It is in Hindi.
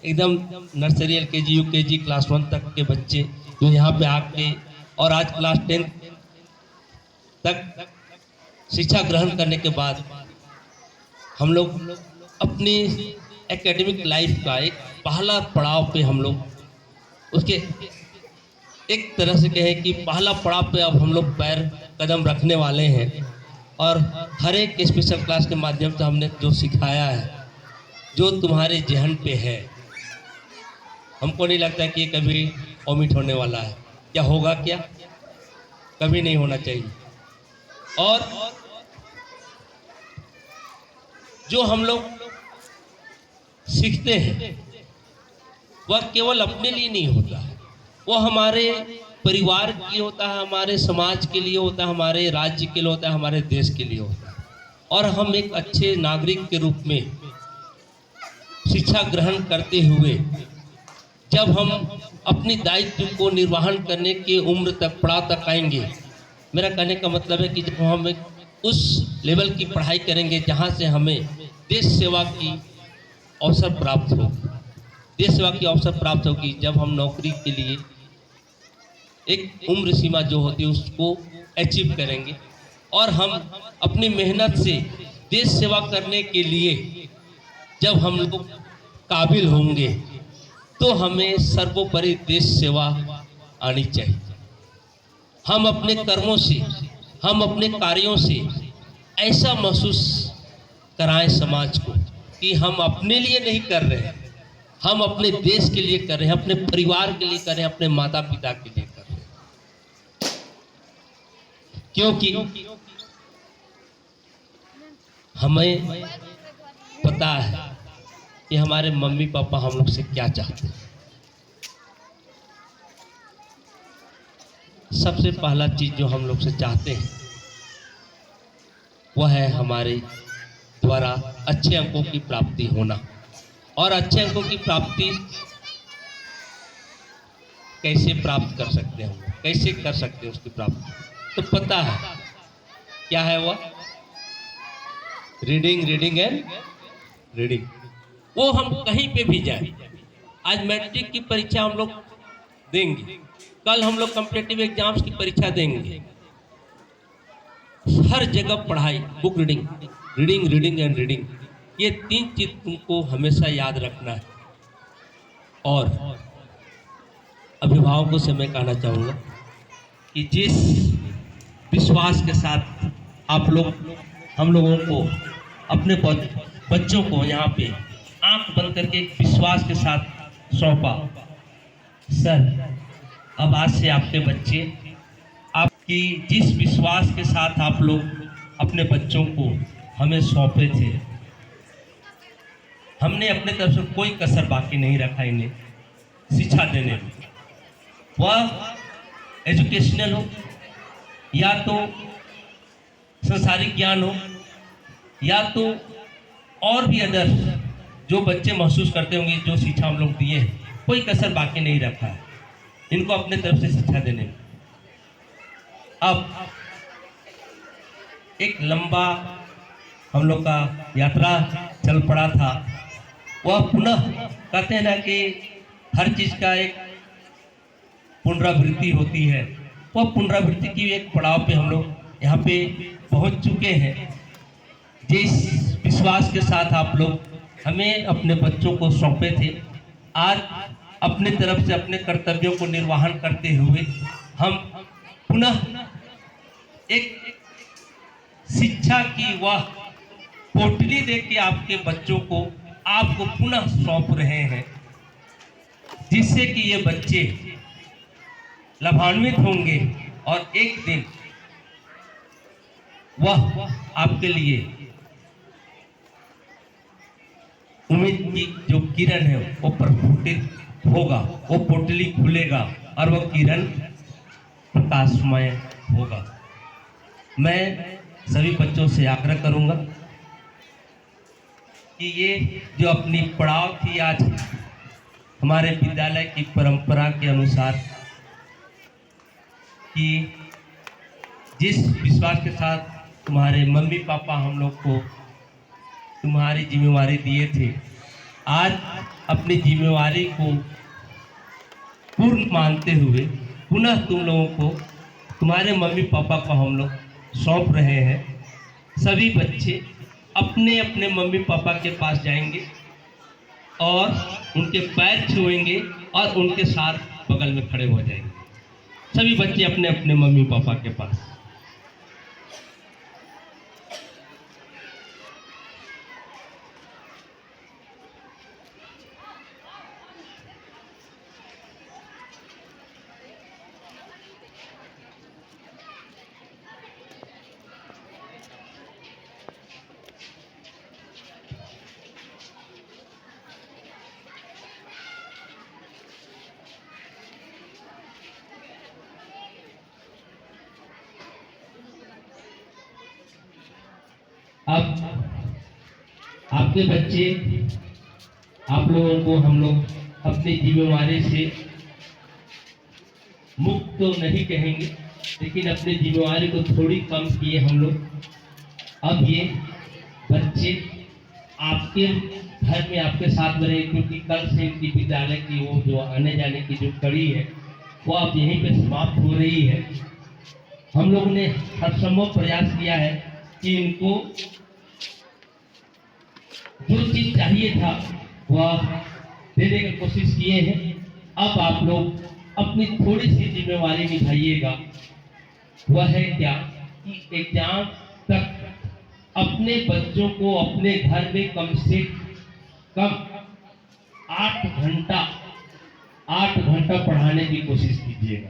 एकदम नर्सरी एलकेजी यूकेजी क्लास 1 तक के बच्चे जो यहाँ पे आके और आज क्लास 10 तक शिक्षा ग्रहण करने के बाद हम लोग अपनी एकेडमिक लाइफ का एक पहला पड़ाव पे हम लोग उसके एक तरह से कहें कि पहला पड़ाव पे अब हम लोग पैर कदम रखने वाले हैं। और हर एक स्पेशल क्लास के माध्यम से हमने जो सिखाया है, जो तुम्हारे जहन पे है, हमको नहीं लगता कि ये कभी ओमिट होने वाला है। क्या होगा? क्या कभी नहीं होना चाहिए। और जो हम लोग सीखते हैं वह केवल अपने लिए नहीं होता है, वह हमारे परिवार के लिए होता है, हमारे समाज के लिए होता है, हमारे राज्य के लिए होता है, हमारे देश के लिए होता है। और हम एक अच्छे नागरिक के रूप में शिक्षा ग्रहण करते हुए जब हम अपनी दायित्व को निर्वहन करने के उम्र तक पड़ाव तक आएंगे, मेरा कहने का मतलब है कि जब हम उस लेवल की पढ़ाई करेंगे जहाँ से हमें देश सेवा की अवसर प्राप्त हो, देश सेवा की अवसर प्राप्त होगी, जब हम नौकरी के लिए एक उम्र सीमा जो होती है उसको अचीव करेंगे और हम अपनी मेहनत से देश सेवा करने के लिए जब हम लोग काबिल होंगे तो हमें सर्वोपरि देश सेवा आनी चाहिए। हम अपने कर्मों से, हम अपने कार्यों से ऐसा महसूस कराएं समाज को कि हम अपने लिए नहीं कर रहे हैं, हम अपने देश के लिए कर रहे हैं, अपने परिवार के लिए कर रहे हैं, अपने माता पिता के लिए कर रहे हैं। क्योंकि हमें पता है कि हमारे मम्मी पापा हम लोग से क्या चाहते हैं। सबसे पहला चीज जो हम लोग से चाहते हैं वह है हमारे द्वारा अच्छे अंकों की प्राप्ति होना। और अच्छे अंकों की प्राप्ति कैसे प्राप्त कर सकते हैं, हम कैसे कर सकते हैं उसकी प्राप्ति? तो पता है क्या है वह? Reading, reading and reading. वो हम कहीं पे भी जाए, आज मैट्रिक की परीक्षा हम लोग देंगे, कल हम लोग कॉम्पिटिटिव एग्जाम्स की परीक्षा देंगे, हर जगह पढ़ाई, book reading, reading, reading and reading, ये 3 चीज तुमको हमेशा याद रखना है। और अभिभावकों से मैं कहना चाहूँगा कि जिस विश्वास के साथ आप लोग हम लोगों को अपने बच्चों को यहाँ पे आंख बंद करके एक विश्वास के साथ सौंपा, सर अब आज से आपके बच्चे, आपकी जिस विश्वास के साथ आप लोग अपने बच्चों को हमें सौंपे थे, हमने अपने तरफ से कोई कसर बाकी नहीं रखा इन्हें शिक्षा देने में। वह एजुकेशनल हो या तो संसारिक ज्ञान हो या तो और भी अदर जो बच्चे महसूस करते होंगे, जो शिक्षा हम लोग दिए हैं, कोई कसर बाकी नहीं रखा है इनको अपने तरफ से शिक्षा देने में। अब एक लंबा हम लोग का यात्रा चल पड़ा था, वह पुनः कहते हैं ना कि हर चीज का एक पुनरावृत्ति होती है, वह पुनरावृत्ति की एक पड़ाव पे हम लोग यहाँ पे पहुँच चुके हैं। जिस विश्वास के साथ आप लोग हमें अपने बच्चों को सौंपे थे, आज अपने तरफ से अपने कर्तव्यों को निर्वहन करते हुए हम पुनः एक शिक्षा की वह पोटली दे के आपके बच्चों को आपको पुनः सौंप रहे हैं, जिससे कि ये बच्चे लाभान्वित होंगे और एक दिन वह आपके लिए उम्मीद की जो किरण है वो प्रस्फुटित होगा, वो पोटली खुलेगा और वह किरण प्रकाशमय होगा। मैं सभी बच्चों से आग्रह करूंगा कि ये जो अपनी पड़ाव थी आज हमारे विद्यालय की परंपरा के अनुसार, कि जिस विश्वास के साथ तुम्हारे मम्मी पापा हम लोग को तुम्हारी जिम्मेवारी दिए थे, आज अपनी जिम्मेवारी को पूर्ण मानते हुए पुनः तुम लोगों को, तुम्हारे मम्मी पापा को हम लोग सौंप रहे हैं। सभी बच्चे अपने अपने मम्मी पापा के पास जाएंगे और उनके पैर छुएंगे और उनके साथ बगल में खड़े हो जाएंगे। सभी बच्चे अपने अपने मम्मी पापा के पास। अब आपके बच्चे, आप लोगों को हम लोग अपनी जिम्मेवारी से मुक्त तो नहीं कहेंगे, लेकिन अपनी जिम्मेवारी को थोड़ी कम किए हम लोग। अब ये बच्चे आपके घर में आपके साथ में रहे, क्योंकि कल से इनकी विद्यालय की वो जो आने जाने की जो कड़ी है वो अब यहीं पे समाप्त हो रही है। हम लोगों ने हर संभव प्रयास किया है कि इनको जो चीज चाहिए था वह देने की कोशिश किए हैं। अब आप लोग अपनी थोड़ी सी जिम्मेवारी निभाइएगा। वह है क्या कि एग्जाम तक अपने बच्चों को अपने घर में कम से कम 8 घंटा पढ़ाने की कोशिश कीजिएगा।